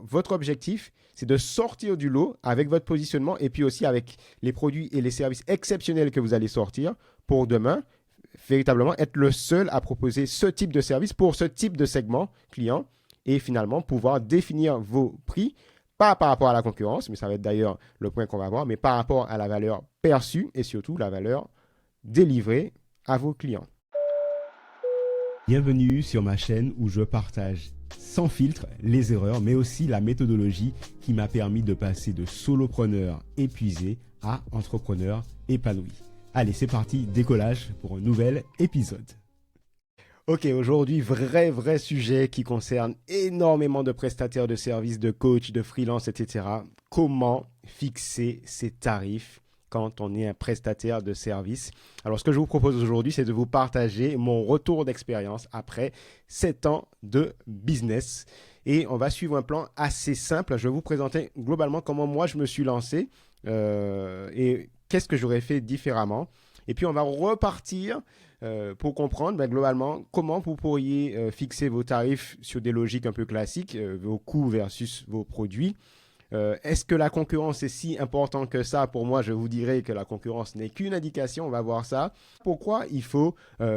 votre objectif, c'est de sortir du lot avec votre positionnement et puis aussi avec les produits et les services exceptionnels que vous allez sortir pour demain, véritablement être le seul à proposer ce type de service pour ce type de segment client et finalement pouvoir définir vos prix, pas par rapport à la concurrence, mais ça va être d'ailleurs le point qu'on va voir, mais par rapport à la valeur perçue et surtout la valeur délivrée à vos clients. Bienvenue sur ma chaîne où je partage sans filtre les erreurs, mais aussi la méthodologie qui m'a permis de passer de solopreneur épuisé à entrepreneur épanoui. Allez, c'est parti, décollage pour un nouvel épisode. Ok, aujourd'hui, vrai sujet qui concerne énormément de prestataires de services, de coachs, de freelance, etc. Comment fixer ses tarifs quand on est un prestataire de service? Alors, ce que je vous propose aujourd'hui, c'est de vous partager mon retour d'expérience après 7 ans de business. Et on va suivre un plan assez simple. Je vais vous présenter globalement comment moi je me suis lancé et qu'est-ce que j'aurais fait différemment. Et puis, on va repartir pour comprendre globalement comment vous pourriez fixer vos tarifs sur des logiques un peu classiques, vos coûts versus vos produits. Est-ce que la concurrence est si importante que ça? Pour moi, je vous dirais que la concurrence n'est qu'une indication. On va voir ça. Pourquoi il faut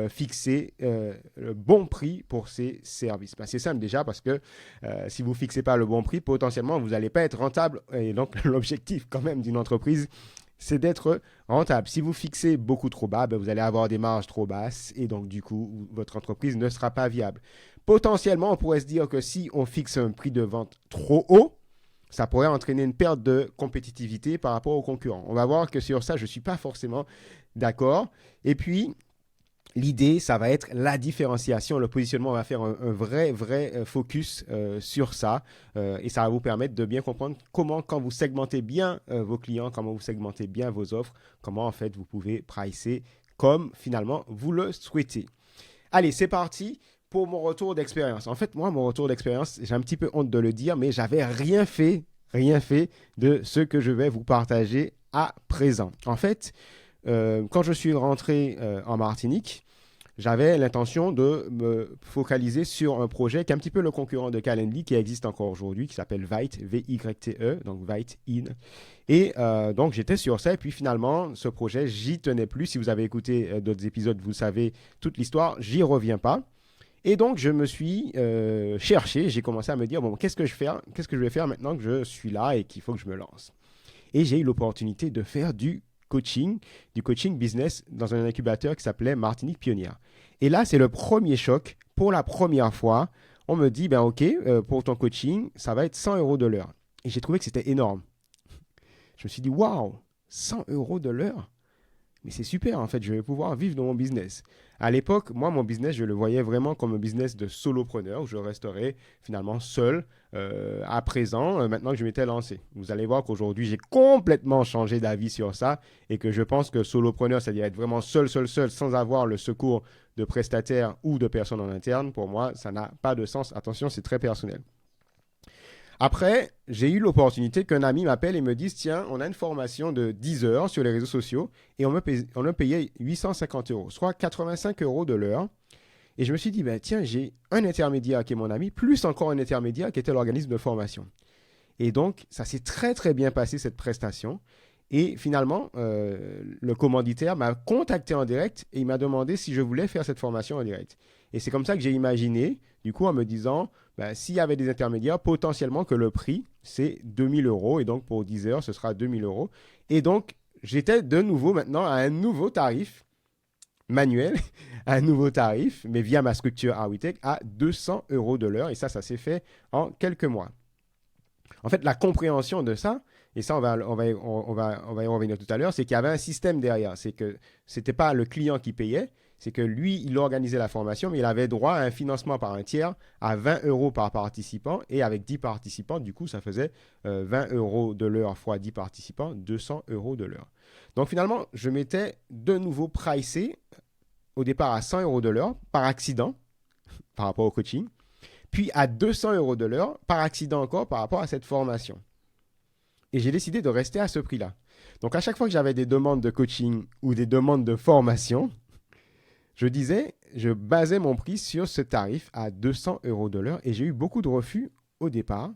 fixer le bon prix pour ces services? C'est simple déjà parce que si vous ne fixez pas le bon prix, potentiellement, vous n'allez pas être rentable. Et donc, l'objectif quand même d'une entreprise, c'est d'être rentable. Si vous fixez beaucoup trop bas, vous allez avoir des marges trop basses et donc du coup, votre entreprise ne sera pas viable. Potentiellement, on pourrait se dire que si on fixe un prix de vente trop haut, ça pourrait entraîner une perte de compétitivité par rapport aux concurrents. On va voir que sur ça, je ne suis pas forcément d'accord. Et puis, l'idée, ça va être la différenciation, le positionnement. On va faire un vrai focus sur ça et ça va vous permettre de bien comprendre comment, quand vous segmentez bien vos clients, comment vous segmentez bien vos offres, comment en fait vous pouvez pricer comme finalement vous le souhaitez. Allez, c'est parti pour mon retour d'expérience. En fait, moi, mon retour d'expérience, j'ai un petit peu honte de le dire, mais j'avais rien fait de ce que je vais vous partager à présent. En fait, quand je suis rentré en Martinique, j'avais l'intention de me focaliser sur un projet qui est un petit peu le concurrent de Calendly, qui existe encore aujourd'hui, qui s'appelle Vyte, V-Y-T-E, donc Vyte In. Et donc, j'étais sur ça. Et puis, finalement, ce projet, j'y tenais plus. Si vous avez écouté d'autres épisodes, vous savez toute l'histoire. J'y reviens pas. Et donc, je me suis cherché. J'ai commencé à me dire, bon, qu'est-ce que je vais faire maintenant que je suis là et qu'il faut que je me lance? Et j'ai eu l'opportunité de faire du coaching business dans un incubateur qui s'appelait Martinique Pionnière. Et là, c'est le premier choc. Pour la première fois, on me dit, OK, pour ton coaching, ça va être 100 € de l'heure. Et j'ai trouvé que c'était énorme. Je me suis dit, waouh, 100 € de l'heure? Mais c'est super, en fait, je vais pouvoir vivre dans mon business. À l'époque, moi, mon business, je le voyais vraiment comme un business de solopreneur où je resterais finalement seul à présent, maintenant que je m'étais lancé. Vous allez voir qu'aujourd'hui, j'ai complètement changé d'avis sur ça et que je pense que solopreneur, c'est-à-dire être vraiment seul, sans avoir le secours de prestataires ou de personnes en interne, pour moi, ça n'a pas de sens. Attention, c'est très personnel. Après, j'ai eu l'opportunité qu'un ami m'appelle et me dise, tiens, on a une formation de 10 heures sur les réseaux sociaux et on a payé 850 €, soit 85 € de l'heure. Et je me suis dit, tiens, j'ai un intermédiaire qui est mon ami, plus encore un intermédiaire qui était l'organisme de formation. Et donc, ça s'est très bien passé, cette prestation. Et finalement, le commanditaire m'a contacté en direct et il m'a demandé si je voulais faire cette formation en direct. Et c'est comme ça que j'ai imaginé, du coup, en me disant, s'il y avait des intermédiaires, potentiellement que le prix, c'est 2000 €. Et donc, pour 10 heures, ce sera 2000 €. Et donc, j'étais de nouveau maintenant à un nouveau tarif manuel, à un nouveau tarif, mais via ma structure Awitech, à 200 € de l'heure. Et ça s'est fait en quelques mois. En fait, la compréhension de ça, et ça, on va y revenir tout à l'heure, c'est qu'il y avait un système derrière. C'est que ce n'était pas le client qui payait, c'est que lui, il organisait la formation, mais il avait droit à un financement par un tiers à 20 € par participant. Et avec 10 participants, du coup, ça faisait 20 € de l'heure fois 10 participants, 200 € de l'heure. Donc finalement, je m'étais de nouveau pricé au départ à 100 € de l'heure par accident par rapport au coaching, puis à 200 € de l'heure par accident encore par rapport à cette formation. Et j'ai décidé de rester à ce prix-là. Donc, à chaque fois que j'avais des demandes de coaching ou des demandes de formation, je basais mon prix sur ce tarif à 200 € de l'heure et j'ai eu beaucoup de refus au départ.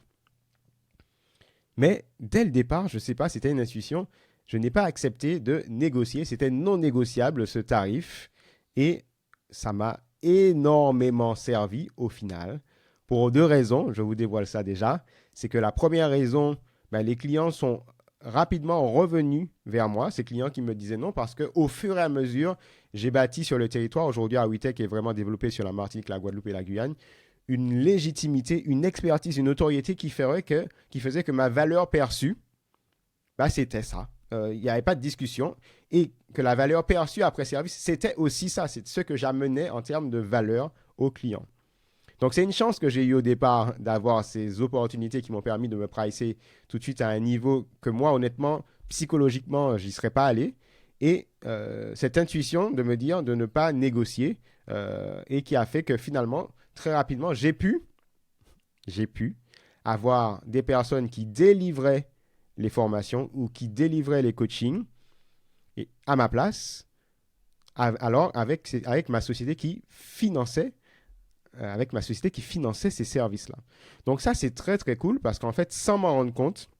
Mais dès le départ, je ne sais pas, c'était une intuition, je n'ai pas accepté de négocier. C'était non négociable ce tarif. Et ça m'a énormément servi au final. Pour 2 raisons, je vous dévoile ça déjà. C'est que la première raison, les clients sont rapidement revenus vers moi, ces clients qui me disaient non, parce qu'au fur et à mesure, j'ai bâti sur le territoire, aujourd'hui Awitech est vraiment développé sur la Martinique, la Guadeloupe et la Guyane, une légitimité, une expertise, une autorité qui faisait que ma valeur perçue, c'était ça. Il n'y avait pas de discussion. Et que la valeur perçue après service, c'était aussi ça. C'est ce que j'amenais en termes de valeur aux clients. Donc, c'est une chance que j'ai eu au départ d'avoir ces opportunités qui m'ont permis de me pricer tout de suite à un niveau que moi, honnêtement, psychologiquement, j'y serais pas allé. Et cette intuition de me dire de ne pas négocier et qui a fait que finalement, très rapidement, j'ai pu avoir des personnes qui délivraient les formations ou qui délivraient les coachings et à ma place, alors avec ma société qui finançait ces services-là. Donc ça, c'est très, très cool parce qu'en fait, sans m'en rendre compte,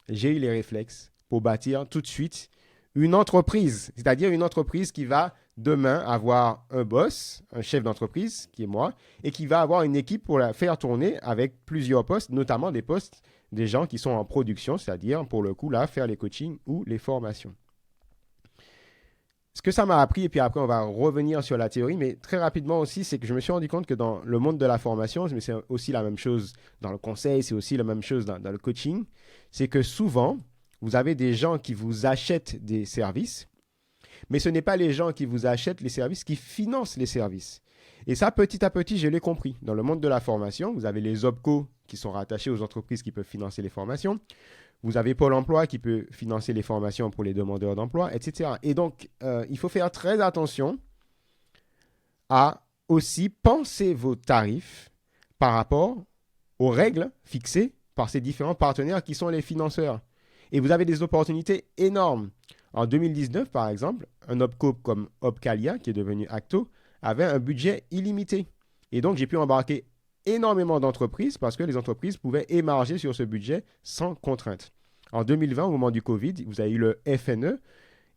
j'ai eu les réflexes pour bâtir tout de suite une entreprise, c'est-à-dire une entreprise qui va demain avoir un boss, un chef d'entreprise qui est moi, et qui va avoir une équipe pour la faire tourner avec plusieurs postes, notamment des postes des gens qui sont en production, c'est-à-dire pour le coup là, faire les coachings ou les formations. Ce que ça m'a appris, et puis après on va revenir sur la théorie, mais très rapidement aussi, c'est que je me suis rendu compte que dans le monde de la formation, mais c'est aussi la même chose dans le conseil, c'est aussi la même chose dans le coaching, c'est que souvent, vous avez des gens qui vous achètent des services, mais ce n'est pas les gens qui vous achètent les services qui financent les services. Et ça, petit à petit, je l'ai compris. Dans le monde de la formation, vous avez les OPCO qui sont rattachés aux entreprises qui peuvent financer les formations. Vous avez Pôle emploi qui peut financer les formations pour les demandeurs d'emploi, etc. Et donc, il faut faire très attention à aussi penser vos tarifs par rapport aux règles fixées par ces différents partenaires qui sont les financeurs. Et vous avez des opportunités énormes. En 2019, par exemple, un OPCO comme Opcalia, qui est devenu Acto, avait un budget illimité. Et donc, j'ai pu embarquer énormément d'entreprises parce que les entreprises pouvaient émarger sur ce budget sans contrainte. En 2020, au moment du Covid, vous avez eu le FNE.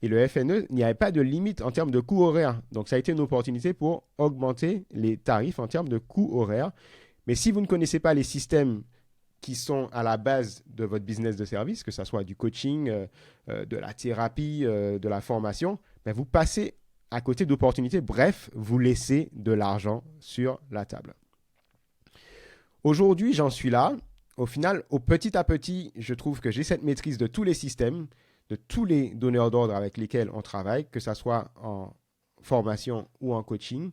Et le FNE, il n'y avait pas de limite en termes de coût horaire. Donc, ça a été une opportunité pour augmenter les tarifs en termes de coût horaire. Mais si vous ne connaissez pas les systèmes qui sont à la base de votre business de service, que ce soit du coaching, de la thérapie, de la formation, vous passez à côté d'opportunités. Bref, vous laissez de l'argent sur la table. Aujourd'hui, j'en suis là. Au final, petit à petit, je trouve que j'ai cette maîtrise de tous les systèmes, de tous les donneurs d'ordre avec lesquels on travaille, que ce soit en formation ou en coaching.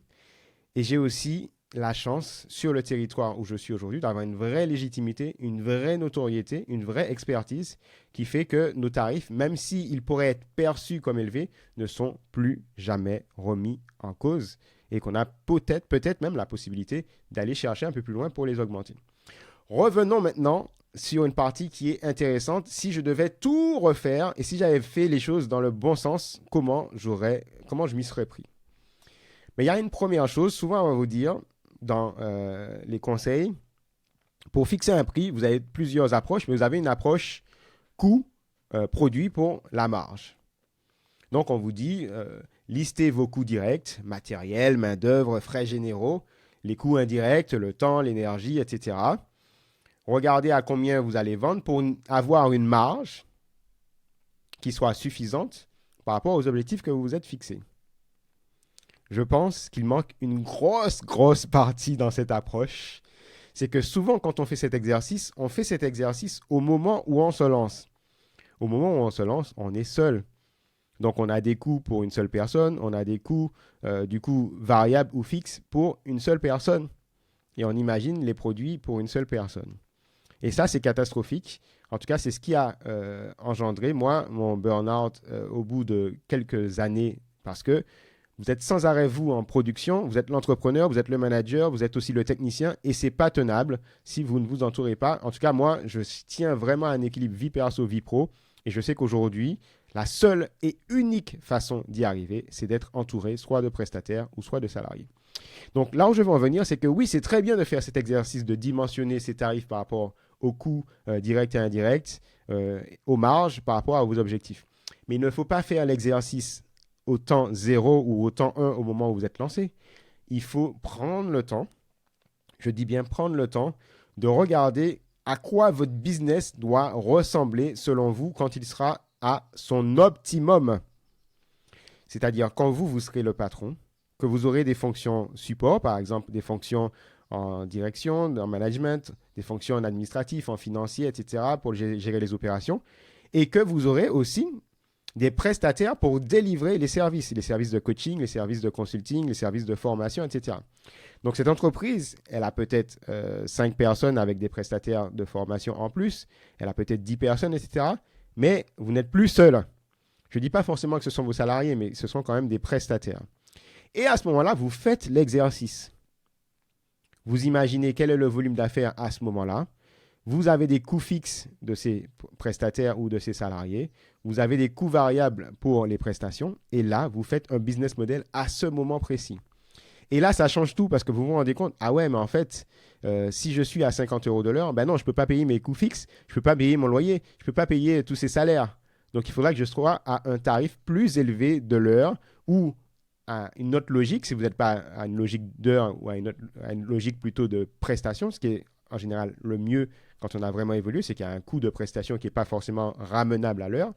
Et j'ai aussi la chance, sur le territoire où je suis aujourd'hui, d'avoir une vraie légitimité, une vraie notoriété, une vraie expertise qui fait que nos tarifs, même s'ils pourraient être perçus comme élevés, ne sont plus jamais remis en cause et qu'on a peut-être même la possibilité d'aller chercher un peu plus loin pour les augmenter. Revenons maintenant sur une partie qui est intéressante. Si je devais tout refaire et si j'avais fait les choses dans le bon sens, comment je m'y serais pris? Mais il y a une première chose, souvent on va vous dire, dans les conseils, pour fixer un prix, vous avez plusieurs approches, mais vous avez une approche coût-produit pour la marge. Donc, on vous dit, listez vos coûts directs, matériel, main-d'œuvre, frais généraux, les coûts indirects, le temps, l'énergie, etc. Regardez à combien vous allez vendre pour avoir une marge qui soit suffisante par rapport aux objectifs que vous vous êtes fixés. Je pense qu'il manque une grosse partie dans cette approche. C'est que souvent, quand on fait cet exercice au moment où on se lance. Au moment où on se lance, on est seul. Donc, on a des coûts pour une seule personne, on a des coûts, variables ou fixes pour une seule personne. Et on imagine les produits pour une seule personne. Et ça, c'est catastrophique. En tout cas, c'est ce qui a engendré, moi, mon burn-out au bout de quelques années, parce que vous êtes sans arrêt, vous, en production, vous êtes l'entrepreneur, vous êtes le manager, vous êtes aussi le technicien et ce n'est pas tenable si vous ne vous entourez pas. En tout cas, moi, je tiens vraiment à un équilibre vie perso, vie pro et je sais qu'aujourd'hui, la seule et unique façon d'y arriver, c'est d'être entouré soit de prestataires ou soit de salariés. Donc là où je veux en venir, c'est que oui, c'est très bien de faire cet exercice de dimensionner ses tarifs par rapport aux coûts directs et indirects, aux marges par rapport à vos objectifs. Mais il ne faut pas faire l'exercice au temps 0 ou au temps 1 au moment où vous êtes lancé. Il faut prendre le temps, je dis bien prendre le temps, de regarder à quoi votre business doit ressembler selon vous quand il sera à son optimum. C'est-à-dire quand vous serez le patron, que vous aurez des fonctions support, par exemple des fonctions en direction, en management, des fonctions en administratif, en financier, etc., pour gérer les opérations, et que vous aurez aussi des prestataires pour délivrer les services de coaching, les services de consulting, les services de formation, etc. Donc cette entreprise, elle a peut-être 5 personnes avec des prestataires de formation en plus, elle a peut-être 10 personnes, etc., mais vous n'êtes plus seul. Je ne dis pas forcément que ce sont vos salariés, mais ce sont quand même des prestataires. Et à ce moment-là, vous faites l'exercice. Vous imaginez quel est le volume d'affaires à ce moment-là. Vous avez des coûts fixes de ces prestataires ou de ces salariés. Vous avez des coûts variables pour les prestations. Et là, vous faites un business model à ce moment précis. Et là, ça change tout parce que vous vous rendez compte, ah ouais, mais en fait, si je suis à 50 € de l'heure, ben non, je ne peux pas payer mes coûts fixes, je ne peux pas payer mon loyer, je ne peux pas payer tous ces salaires. Donc, il faudra que je sois à un tarif plus élevé de l'heure ou à une autre logique, si vous n'êtes pas à une logique d'heure ou à une logique plutôt de prestation, ce qui est en général le mieux quand on a vraiment évolué, c'est qu'il y a un coût de prestation qui n'est pas forcément ramenable à l'heure.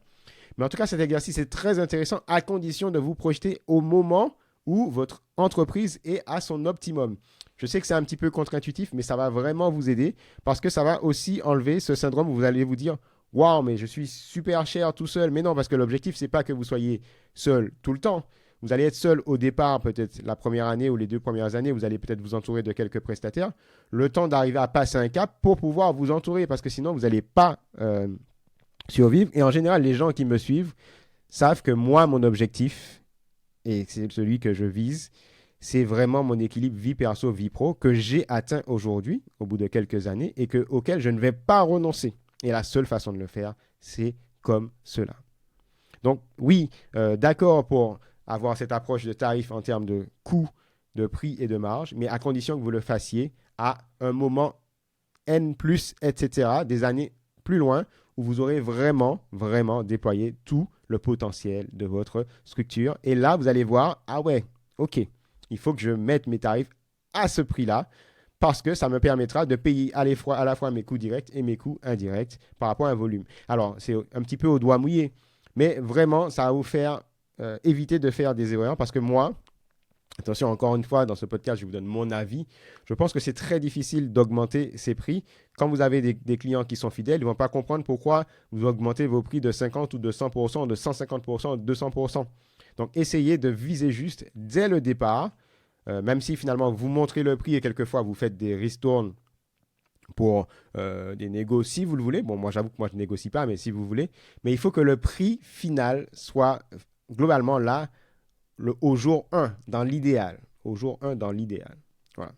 Mais en tout cas, cet exercice est très intéressant à condition de vous projeter au moment où votre entreprise est à son optimum. Je sais que c'est un petit peu contre-intuitif, mais ça va vraiment vous aider parce que ça va aussi enlever ce syndrome où vous allez vous dire « Waouh, mais je suis super cher tout seul ». Mais non, parce que l'objectif, ce n'est pas que vous soyez seul tout le temps. Vous allez être seul au départ, peut-être la première année ou les 2 premières années. Vous allez peut-être vous entourer de quelques prestataires. Le temps d'arriver à passer un cap pour pouvoir vous entourer parce que sinon, vous n'allez pas survivre. Et en général, les gens qui me suivent savent que moi, mon objectif, et c'est celui que je vise, c'est vraiment mon équilibre vie perso, vie pro que j'ai atteint aujourd'hui, au bout de quelques années, et auquel je ne vais pas renoncer. Et la seule façon de le faire, c'est comme cela. Donc oui, d'accord pour avoir cette approche de tarif en termes de coût, de prix et de marge, mais à condition que vous le fassiez à un moment N+, etc., des années plus loin, où vous aurez vraiment, vraiment déployé tout le potentiel de votre structure. Et là, vous allez voir, ah ouais, ok, il faut que je mette mes tarifs à ce prix-là, parce que ça me permettra de payer à la fois mes coûts directs et mes coûts indirects par rapport à un volume. Alors, c'est un petit peu au doigt mouillé, mais vraiment, ça va vous faire éviter de faire des erreurs, parce que moi, attention, encore une fois, dans ce podcast, je vous donne mon avis. Je pense que c'est très difficile d'augmenter ces prix. Quand vous avez des clients qui sont fidèles, ils ne vont pas comprendre pourquoi vous augmentez vos prix de 50 ou de 100%, de 150%, de 200%. Donc, essayez de viser juste dès le départ, même si finalement vous montrez le prix et quelquefois vous faites des ristournes pour des négos si vous le voulez. Bon, moi, j'avoue que moi, je ne négocie pas, mais si vous voulez. Mais il faut que le prix final soit globalement là, au jour 1, dans l'idéal. Au jour 1, dans l'idéal. Voilà.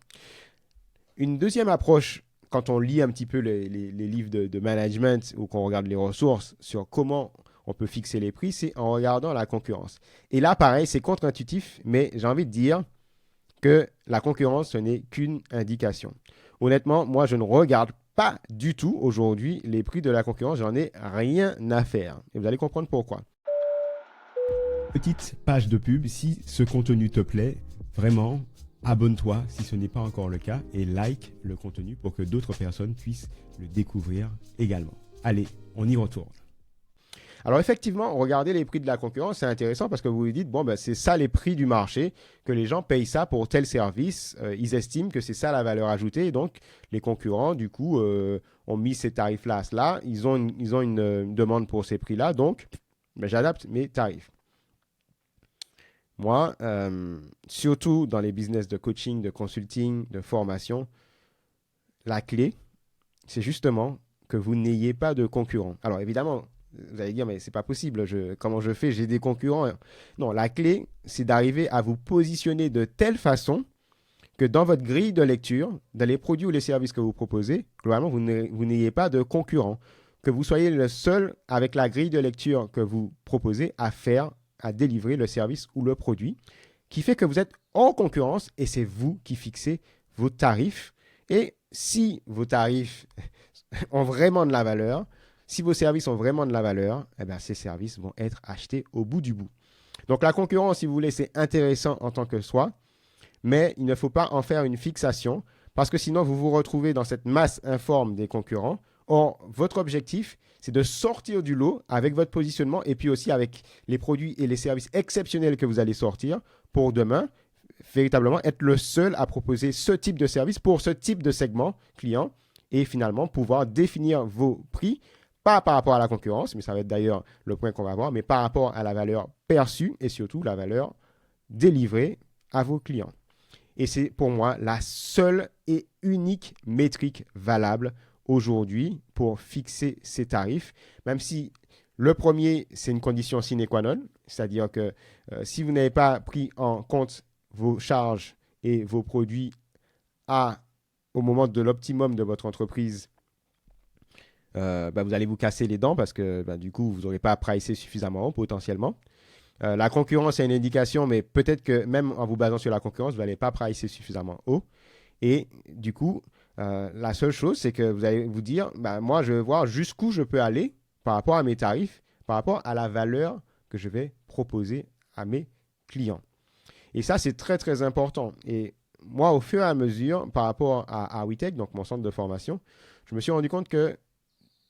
Une deuxième approche, quand on lit un petit peu les livres de management ou qu'on regarde les ressources sur comment on peut fixer les prix, c'est en regardant la concurrence. Et là, pareil, c'est contre-intuitif, mais j'ai envie de dire que la concurrence, ce n'est qu'une indication. Honnêtement, moi, je ne regarde pas du tout aujourd'hui les prix de la concurrence. J'en ai rien à faire. Et vous allez comprendre pourquoi. Petite page de pub, si ce contenu te plaît, vraiment, abonne-toi si ce n'est pas encore le cas et like le contenu pour que d'autres personnes puissent le découvrir également. Allez, on y retourne. Alors effectivement, regarder les prix de la concurrence, c'est intéressant parce que vous vous dites, bon, ben, c'est ça les prix du marché, que les gens payent ça pour tel service, ils estiment que c'est ça la valeur ajoutée, et donc les concurrents, du coup, ont mis ces tarifs-là à cela, ils ont une demande pour ces prix-là, donc ben, j'adapte mes tarifs. Moi, surtout dans les business de coaching, de consulting, de formation, la clé, c'est justement que vous n'ayez pas de concurrents. Alors évidemment, vous allez dire, mais c'est pas possible, comment je fais, j'ai des concurrents. Non, la clé, c'est d'arriver à vous positionner de telle façon que dans votre grille de lecture, dans les produits ou les services que vous proposez, globalement, vous n'ayez pas de concurrents. Que vous soyez le seul avec la grille de lecture que vous proposez à délivrer le service ou le produit, qui fait que vous êtes en concurrence et c'est vous qui fixez vos tarifs. Et si vos tarifs ont vraiment de la valeur, si vos services ont vraiment de la valeur, eh bien, ces services vont être achetés au bout du bout. Donc la concurrence, si vous voulez, c'est intéressant en tant que soi, mais il ne faut pas en faire une fixation parce que sinon vous vous retrouvez dans cette masse informe des concurrents. Or, votre objectif, c'est de sortir du lot avec votre positionnement et puis aussi avec les produits et les services exceptionnels que vous allez sortir pour demain, véritablement être le seul à proposer ce type de service pour ce type de segment client et finalement pouvoir définir vos prix, pas par rapport à la concurrence, mais ça va être d'ailleurs le point qu'on va voir, mais par rapport à la valeur perçue et surtout la valeur délivrée à vos clients. Et c'est pour moi la seule et unique métrique valable aujourd'hui pour fixer ces tarifs, même si le premier, c'est une condition sine qua non, c'est-à-dire que si vous n'avez pas pris en compte vos charges et vos produits au moment de l'optimum de votre entreprise, vous allez vous casser les dents parce que du coup, vous n'aurez pas pricé suffisamment haut potentiellement. La concurrence est une indication, mais peut-être que même en vous basant sur la concurrence, vous n'allez pas pricer suffisamment haut. Et du coup, la seule chose, c'est que vous allez vous dire, moi, je veux voir jusqu'où je peux aller par rapport à mes tarifs, par rapport à la valeur que je vais proposer à mes clients. Et ça, c'est très, très important. Et moi, au fur et à mesure, par rapport à WeTech, donc mon centre de formation, je me suis rendu compte que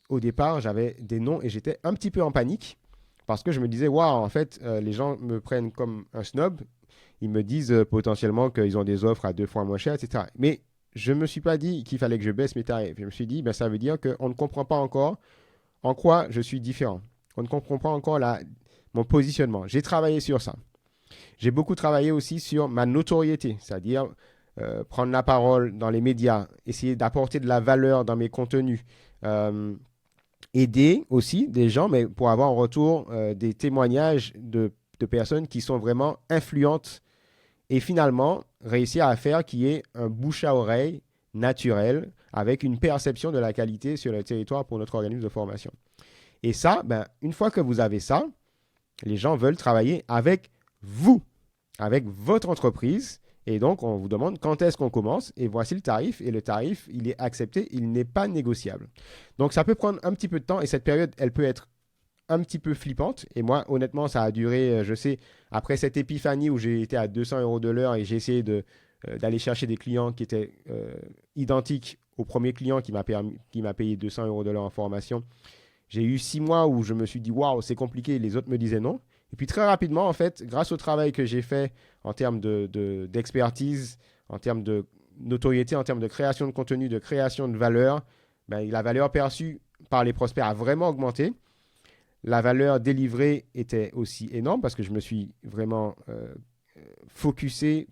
au départ, j'avais des noms et j'étais un petit peu en panique parce que je me disais, waouh, en fait, les gens me prennent comme un snob. Ils me disent potentiellement qu'ils ont des offres à 2 fois moins cher, etc. Mais je ne me suis pas dit qu'il fallait que je baisse mes tarifs. Je me suis dit, ça veut dire qu'on ne comprend pas encore en quoi je suis différent. On ne comprend pas encore mon positionnement. J'ai travaillé sur ça. J'ai beaucoup travaillé aussi sur ma notoriété, c'est-à-dire prendre la parole dans les médias, essayer d'apporter de la valeur dans mes contenus, aider aussi des gens, mais pour avoir en retour des témoignages de personnes qui sont vraiment influentes et finalement réussir à faire qu'il y ait un bouche à oreille naturel avec une perception de la qualité sur le territoire pour notre organisme de formation. Et ça, une fois que vous avez ça, les gens veulent travailler avec vous, avec votre entreprise. Et donc, on vous demande quand est-ce qu'on commence et voici le tarif. Et le tarif, il est accepté, il n'est pas négociable. Donc, ça peut prendre un petit peu de temps et cette période, elle peut être un petit peu flippante. Et moi, honnêtement, ça a duré, je sais, après cette épiphanie où j'ai été à 200 € de l'heure et j'ai essayé d'aller chercher des clients qui étaient identiques au premier client qui m'a payé 200 € de l'heure en formation. J'ai eu 6 mois où je me suis dit, waouh, c'est compliqué. Les autres me disaient non. Et puis très rapidement, en fait, grâce au travail que j'ai fait en termes d'expertise, en termes de notoriété, en termes de création de contenu, de création de valeur, la valeur perçue par les prospects a vraiment augmenté. La valeur délivrée était aussi énorme parce que je me suis vraiment focusé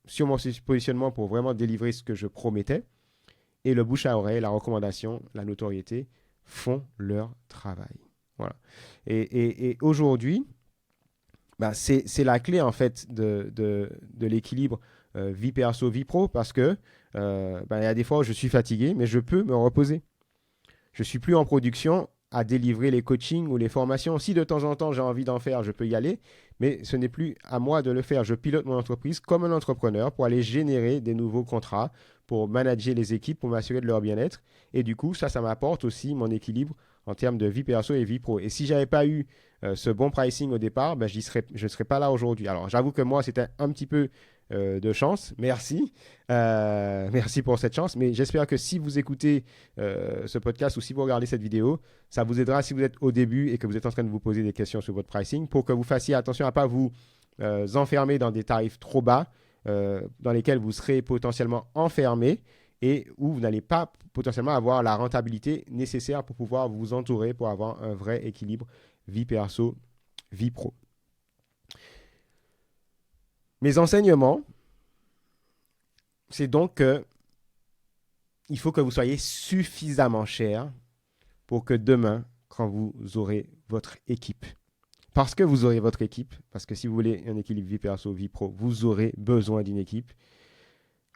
sur mon positionnement pour vraiment délivrer ce que je promettais. Et le bouche à oreille, la recommandation, la notoriété font leur travail. Voilà. Et aujourd'hui, c'est la clé en fait de l'équilibre vie perso, vie pro parce que il y a des fois où je suis fatigué, mais je peux me reposer. Je ne suis plus en production à délivrer les coachings ou les formations. Si de temps en temps j'ai envie d'en faire, je peux y aller, mais ce n'est plus à moi de le faire. Je pilote mon entreprise comme un entrepreneur pour aller générer des nouveaux contrats, pour manager les équipes, pour m'assurer de leur bien-être. Et du coup, ça m'apporte aussi mon équilibre en termes de vie perso et vie pro. Et si je n'avais pas eu ce bon pricing au départ, je ne serais pas là aujourd'hui. Alors, j'avoue que moi, c'était un petit peu de chance. Merci. Merci pour cette chance. Mais j'espère que si vous écoutez ce podcast ou si vous regardez cette vidéo, ça vous aidera si vous êtes au début et que vous êtes en train de vous poser des questions sur votre pricing pour que vous fassiez attention à ne pas vous enfermer dans des tarifs trop bas dans lesquels vous serez potentiellement enfermé et où vous n'allez pas potentiellement avoir la rentabilité nécessaire pour pouvoir vous entourer pour avoir un vrai équilibre vie perso, vie pro. Mes enseignements, c'est donc que il faut que vous soyez suffisamment cher pour que demain, quand vous aurez votre équipe, parce que vous aurez votre équipe, parce que si vous voulez un équilibre vie perso, vie pro, vous aurez besoin d'une équipe.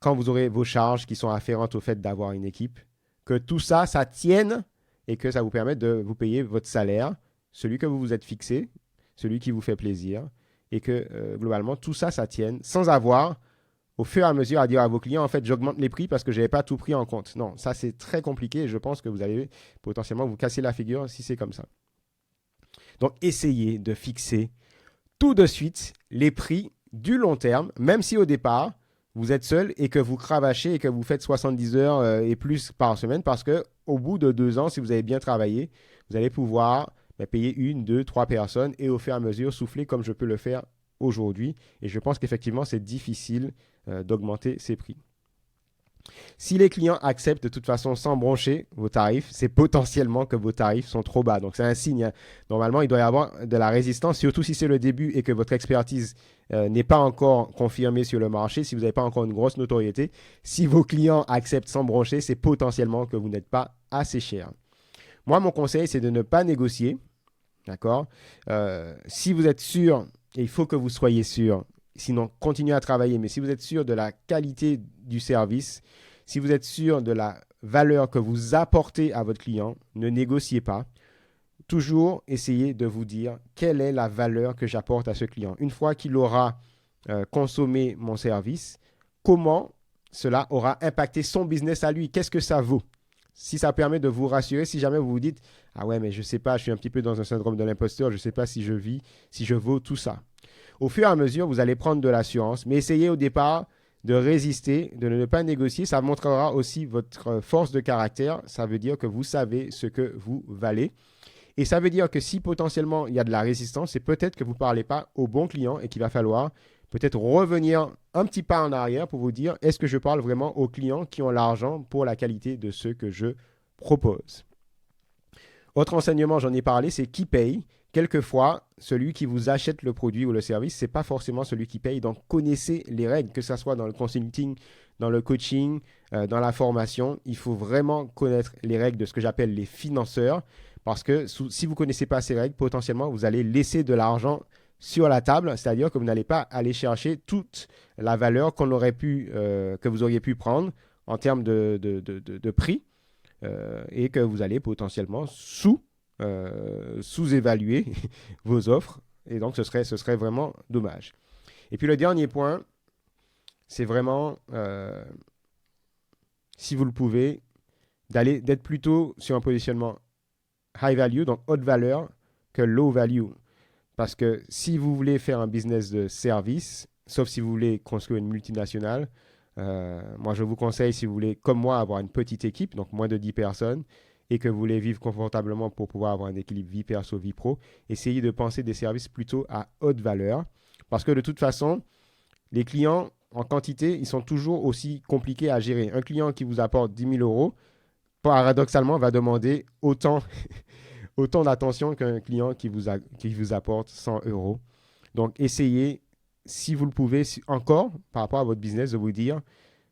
Quand vous aurez vos charges qui sont afférentes au fait d'avoir une équipe, que tout ça, ça tienne et que ça vous permette de vous payer votre salaire, celui que vous vous êtes fixé, celui qui vous fait plaisir, et que globalement, tout ça, ça tienne sans avoir au fur et à mesure à dire à vos clients, en fait, j'augmente les prix parce que je n'avais pas tout pris en compte. Non, ça, c'est très compliqué et je pense que vous allez potentiellement vous casser la figure si c'est comme ça. Donc, essayez de fixer tout de suite les prix du long terme, même si au départ, vous êtes seul et que vous cravachez et que vous faites 70 heures et plus par semaine parce qu'au bout de 2 ans, si vous avez bien travaillé, vous allez pouvoir payer 1, 2, 3 personnes et au fur et à mesure souffler comme je peux le faire aujourd'hui. Et je pense qu'effectivement, c'est difficile d'augmenter ces prix. Si les clients acceptent de toute façon sans broncher vos tarifs, c'est potentiellement que vos tarifs sont trop bas. Donc, c'est un signe. Hein. Normalement, il doit y avoir de la résistance, surtout si c'est le début et que votre expertise n'est pas encore confirmée sur le marché, si vous n'avez pas encore une grosse notoriété. Si vos clients acceptent sans broncher, c'est potentiellement que vous n'êtes pas assez cher. Moi, mon conseil, c'est de ne pas négocier. D'accord? Si vous êtes sûr, et il faut que vous soyez sûr, sinon continuez à travailler, mais si vous êtes sûr de la qualité du service, si vous êtes sûr de la valeur que vous apportez à votre client, ne négociez pas. Toujours essayez de vous dire quelle est la valeur que j'apporte à ce client. Une fois qu'il aura consommé mon service, comment cela aura impacté son business à lui? Qu'est-ce que ça vaut? Si ça permet de vous rassurer, si jamais vous vous dites « Ah ouais, mais je ne sais pas, je suis un petit peu dans un syndrome de l'imposteur, je ne sais pas si je vis, si je vaux tout ça. » Au fur et à mesure, vous allez prendre de l'assurance, mais essayez au départ de résister, de ne pas négocier. Ça montrera aussi votre force de caractère. Ça veut dire que vous savez ce que vous valez. Et ça veut dire que si potentiellement il y a de la résistance, c'est peut-être que vous ne parlez pas au bon client et qu'il va falloir peut-être revenir un petit pas en arrière pour vous dire est-ce que je parle vraiment aux clients qui ont l'argent pour la qualité de ce que je propose. Autre enseignement, j'en ai parlé, c'est qui paye. Quelquefois, celui qui vous achète le produit ou le service, ce n'est pas forcément celui qui paye. Donc, connaissez les règles, que ce soit dans le consulting, dans le coaching, dans la formation. Il faut vraiment connaître les règles de ce que j'appelle les financeurs. Parce que si vous ne connaissez pas ces règles, potentiellement, vous allez laisser de l'argent sur la table. C'est-à-dire que vous n'allez pas aller chercher toute la valeur que vous auriez pu prendre en termes de prix et que vous allez potentiellement sous-évaluer vos offres. Et donc, ce serait vraiment dommage. Et puis, le dernier point, c'est vraiment, si vous le pouvez, d'être plutôt sur un positionnement high value, donc haute valeur, que low value. Parce que si vous voulez faire un business de service, sauf si vous voulez construire une multinationale, moi, je vous conseille, si vous voulez, comme moi, avoir une petite équipe, donc moins de 10 personnes, et que vous voulez vivre confortablement pour pouvoir avoir un équilibre vie perso, vie pro, essayez de penser des services plutôt à haute valeur. Parce que de toute façon, les clients en quantité, ils sont toujours aussi compliqués à gérer. Un client qui vous apporte 10 000 euros, paradoxalement, va demander autant d'attention qu'un client qui vous apporte 100 euros. Donc, essayez, si vous le pouvez, encore, par rapport à votre business, de vous dire,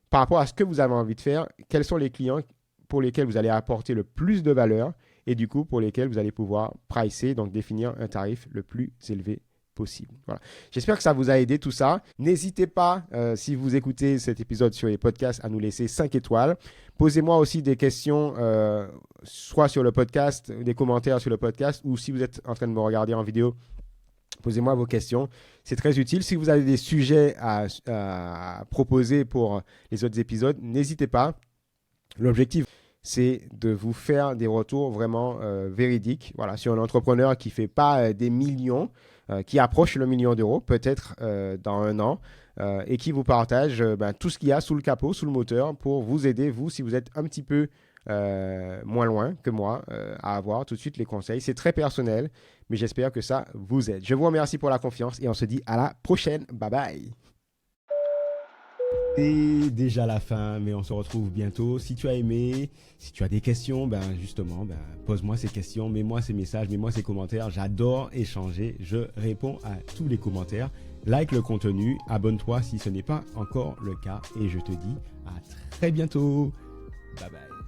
par rapport à ce que vous avez envie de faire, quels sont les clients pour lesquels vous allez apporter le plus de valeur et du coup, pour lesquels vous allez pouvoir pricer, donc définir un tarif le plus élevé possible. Voilà. J'espère que ça vous a aidé tout ça. N'hésitez pas, si vous écoutez cet épisode sur les podcasts, à nous laisser 5 étoiles. Posez-moi aussi des questions, soit sur le podcast, des commentaires sur le podcast, ou si vous êtes en train de me regarder en vidéo, posez-moi vos questions. C'est très utile. Si vous avez des sujets à proposer pour les autres épisodes, n'hésitez pas. L'objectif, c'est de vous faire des retours vraiment véridiques. Voilà, sur un entrepreneur qui ne fait pas des millions, qui approche le million d'euros, peut-être dans 1 an, et qui vous partage tout ce qu'il y a sous le capot, sous le moteur, pour vous aider, vous, si vous êtes un petit peu moins loin que moi, à avoir tout de suite les conseils. C'est très personnel, mais j'espère que ça vous aide. Je vous remercie pour la confiance et on se dit à la prochaine. Bye bye. C'est déjà la fin, mais on se retrouve bientôt. Si tu as aimé, si tu as des questions, justement, pose-moi ces questions, mets-moi ces messages, mets-moi ces commentaires. J'adore échanger. Je réponds à tous les commentaires. Like le contenu, abonne-toi si ce n'est pas encore le cas. Et je te dis à très bientôt. Bye bye.